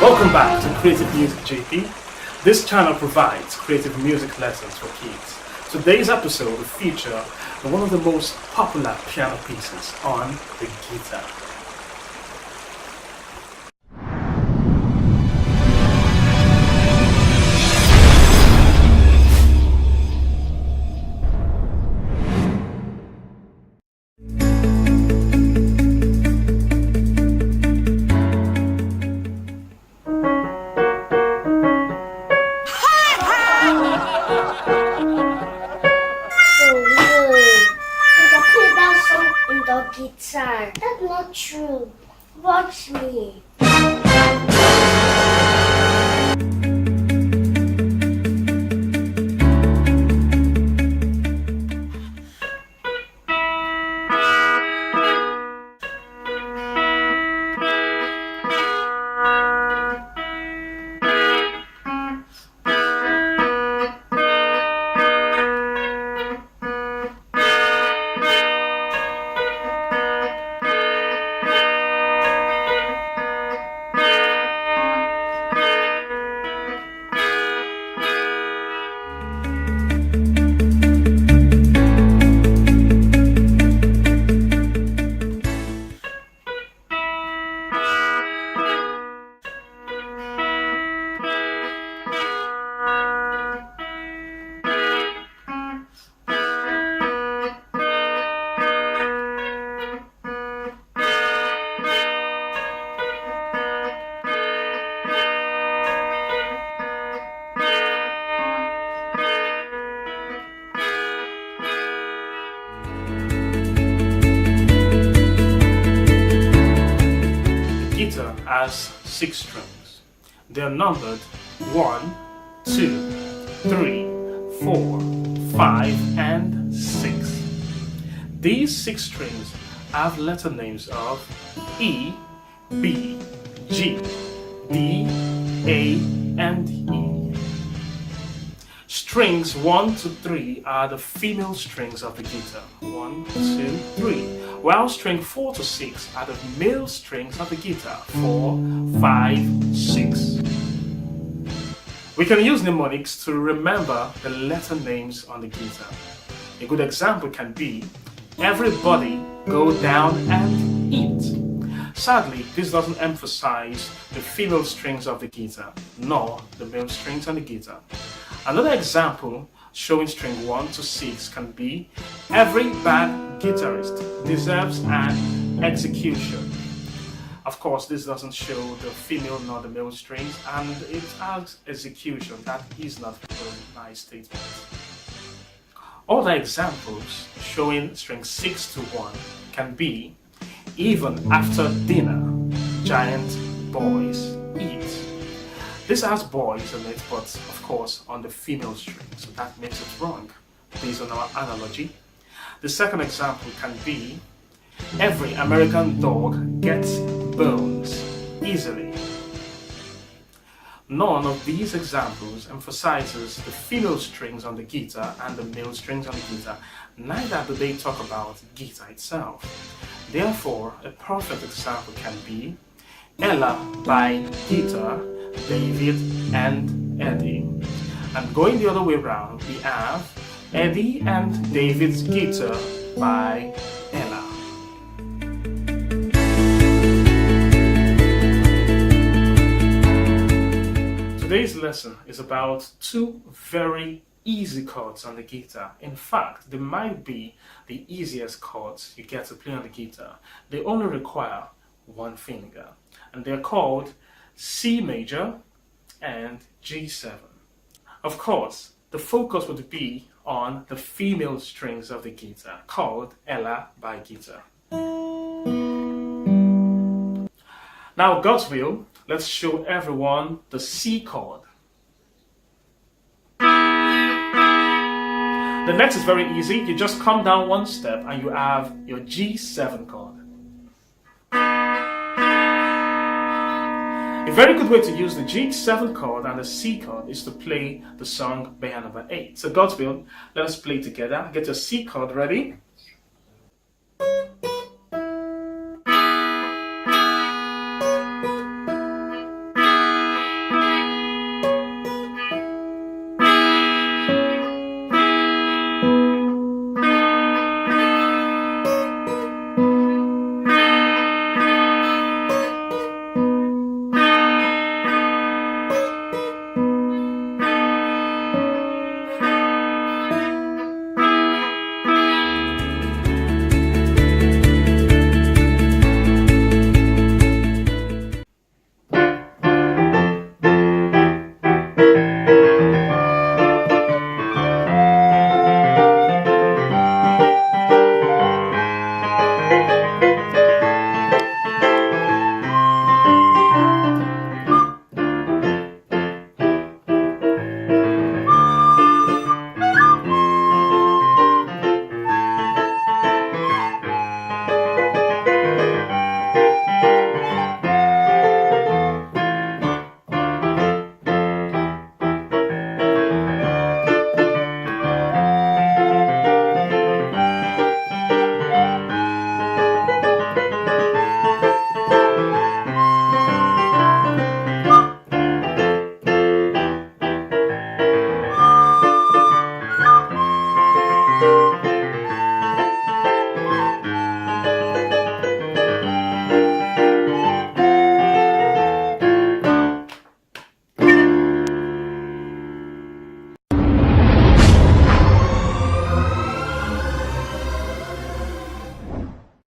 Welcome back to Creative Music JP. This channel provides creative music lessons for kids. Today's episode will feature one of the most popular piano pieces on the guitar. Guitar. That's not true. Watch me. Guitar has 6 strings. They are numbered 1, 2, 3, 4, 5, and 6. These 6 strings have letter names of E, B, G, D, A, and E. Strings 1 to 3 are the female strings of the guitar. 1, 2, 3. While string 4 to 6 are the male strings of the guitar. 4, 5, 6. We can use mnemonics to remember the letter names on the guitar. A good example can be, everybody go down and eat. Sadly, this doesn't emphasize the female strings of the guitar, nor the male strings on the guitar. Another example showing string 1 to 6 can be, every bad guitarist deserves an execution. Of course, this doesn't show the female nor the male strings, and it has execution. That is not a very nice statement. Other examples showing string 6 to 1 can be, even after dinner, giant boys eat. This has boys in it, but of course on the female string, so that makes it wrong based on our analogy. The second example can be, every American dog gets bones easily. None of these examples emphasizes the female strings on the guitar and the male strings on the guitar. Neither do they talk about guitar itself. Therefore, a perfect example can be, Ella by guitar, David and Eddie. And going the other way around, we have Eddie and David's guitar by Ella. Today's lesson is about 2 very easy chords on the guitar. In fact, they might be the easiest chords you get to play on the guitar. They only require 1 finger, and they're called C major and G7. Of course, the focus would be on the female strings of the guitar, called Ella by guitar. Now, God's will, let's show everyone the C chord. The next is very easy. You just come down 1 step and you have your G7 chord. A very good way to use the G7 chord and the C chord is to play the song Beyer number 8. So God's will, let us play together. Get your C chord ready.